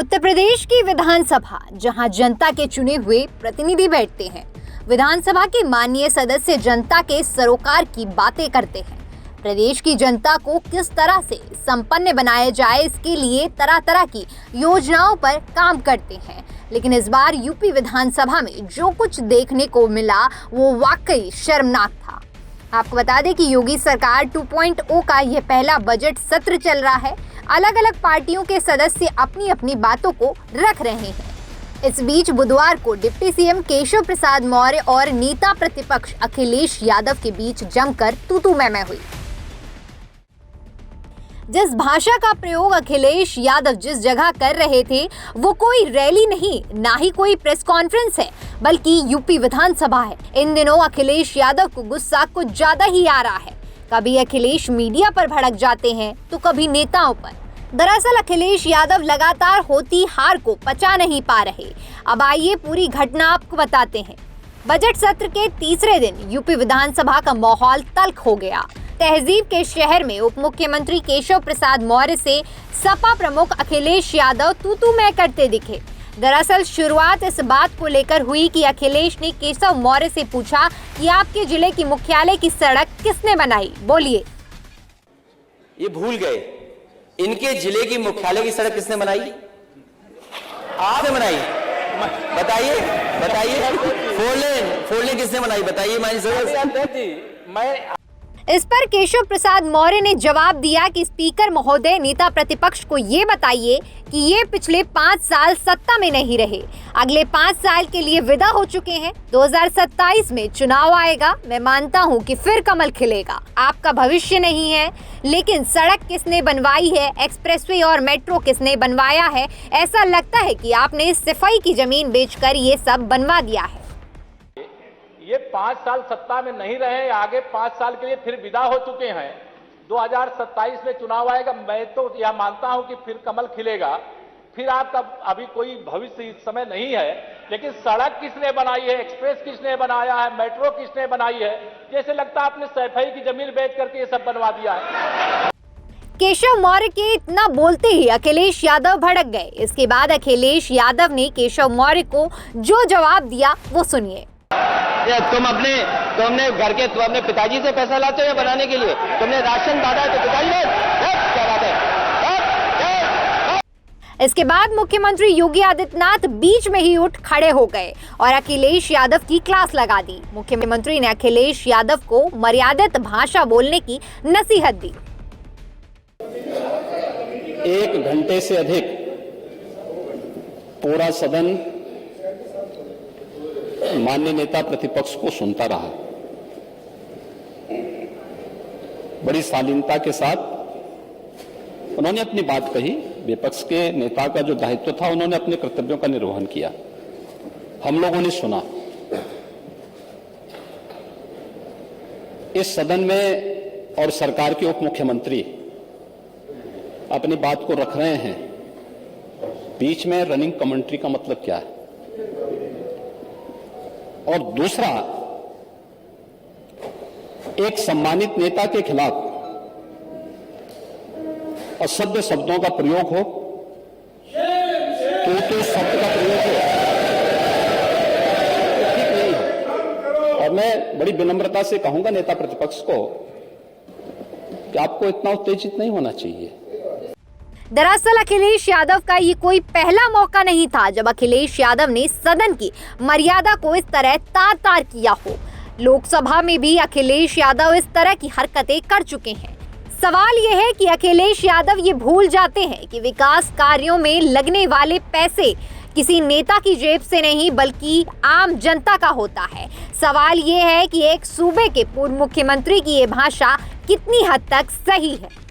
उत्तर प्रदेश की विधानसभा, जहां जनता के चुने हुए प्रतिनिधि बैठते हैं। विधानसभा के माननीय सदस्य जनता के सरोकार की बातें करते हैं। प्रदेश की जनता को किस तरह से संपन्न बनाया जाए, इसके लिए तरह तरह की योजनाओं पर काम करते हैं। लेकिन इस बार यूपी विधानसभा में जो कुछ देखने को मिला वो वाकई शर्मनाक था। आपको बता दें कि योगी सरकार 2.0 का यह पहला बजट सत्र चल रहा है। अलग अलग पार्टियों के सदस्य अपनी अपनी बातों को रख रहे हैं। इस बीच बुधवार को डिप्टी सीएम केशव प्रसाद मौर्य और नेता प्रतिपक्ष अखिलेश यादव के बीच जमकर तू-तू मैं हुई। जिस भाषा का प्रयोग अखिलेश यादव जिस जगह कर रहे थे वो कोई रैली नहीं, ना ही कोई प्रेस कॉन्फ्रेंस है, बल्कि यूपी विधानसभा है। इन दिनों अखिलेश यादव को गुस्सा कुछ ज्यादा ही आ रहा है। कभी अखिलेश मीडिया पर भड़क जाते हैं तो कभी नेताओं पर। दरअसल अखिलेश यादव लगातार होती हार को पचा नहीं पा रहे। अब आइए पूरी घटना आपको बताते हैं। बजट सत्र के तीसरे दिन यूपी विधानसभा का माहौल तल्ख हो गया। तहजीब के शहर में उप मुख्यमंत्री केशव प्रसाद मौर्य से सपा प्रमुख अखिलेश यादव तू-तू मैं करते दिखे। दरअसल शुरुआत इस बात को लेकर हुई कि अखिलेश ने केशव मौर्य से पूछा कि आपके जिले की मुख्यालय की सड़क किसने बनाई, बोलिए। ये भूल गए, इनके जिले की मुख्यालय की सड़क किसने बनाई? आपने बनाई? बताइए बताइए। फोर लेन किसने बनाई बताइए? इस पर केशव प्रसाद मौर्य ने जवाब दिया कि स्पीकर महोदय, नेता प्रतिपक्ष को ये बताइए कि ये पिछले 5 साल सत्ता में नहीं रहे, अगले 5 साल के लिए विदा हो चुके हैं। 2027 में चुनाव आएगा, मैं मानता हूँ कि फिर कमल खिलेगा। आपका भविष्य नहीं है, लेकिन सड़क किसने बनवाई है, एक्सप्रेसवे और मेट्रो किसने बनवाया है? ऐसा लगता है कि आपने सिफाई की जमीन बेचकर ये सब बनवा दिया है। ये 5 साल सत्ता में नहीं रहे, आगे 5 साल के लिए फिर विदा हो चुके हैं। 2027 में चुनाव आएगा, मैं तो यह मानता हूं कि फिर कमल खिलेगा। फिर आपका अभी कोई भविष्य इस समय नहीं है, लेकिन सड़क किसने बनाई है, एक्सप्रेस किसने बनाया है, मेट्रो किसने बनाई है? जैसे लगता है आपने सफाई की जमीन बेच करके ये सब बनवा दिया है। केशव मौर्य के इतना बोलते ही अखिलेश यादव भड़क गए। इसके बाद अखिलेश यादव ने केशव मौर्य को जो जवाब दिया वो सुनिए। तुमने घर के अपने पिताजी से पैसा लाते हो या बनाने के लिए? तुमने राशन बांटा है तो पिताजी ने क्या बात है? इसके बाद मुख्यमंत्री योगी आदित्यनाथ बीच में ही उठ खड़े हो गए और अखिलेश यादव की क्लास लगा दी। मुख्यमंत्री ने अखिलेश यादव को मर्यादित भाषा बोलने की नसीहत दी। 1 घंटे से अधिक पूरा सदन माननीय नेता प्रतिपक्ष को सुनता रहा। बड़ी शालीनता के साथ उन्होंने अपनी बात कही। विपक्ष के नेता का जो दायित्व था, उन्होंने अपने कर्तव्यों का निर्वहन किया। हम लोगों ने सुना। इस सदन में और सरकार के उप मुख्यमंत्री अपनी बात को रख रहे हैं, बीच में रनिंग कमेंट्री का मतलब क्या है? और दूसरा, एक सम्मानित नेता के खिलाफ असभ्य शब्दों का प्रयोग हो, तो शब्द का प्रयोग हो, ठीक नहीं है। और मैं बड़ी विनम्रता से कहूंगा नेता प्रतिपक्ष को कि आपको इतना उत्तेजित नहीं होना चाहिए। दरअसल अखिलेश यादव का ये कोई पहला मौका नहीं था जब अखिलेश यादव ने सदन की मर्यादा को इस तरह तार-तार किया हो। लोकसभा में भी अखिलेश यादव इस तरह की हरकतें कर चुके हैं। सवाल ये है कि अखिलेश यादव ये भूल जाते हैं कि विकास कार्यों में लगने वाले पैसे किसी नेता की जेब से नहीं बल्कि आम जनता का होता है। सवाल ये है कि एक सूबे के पूर्व मुख्यमंत्री की ये भाषा कितनी हद तक सही है।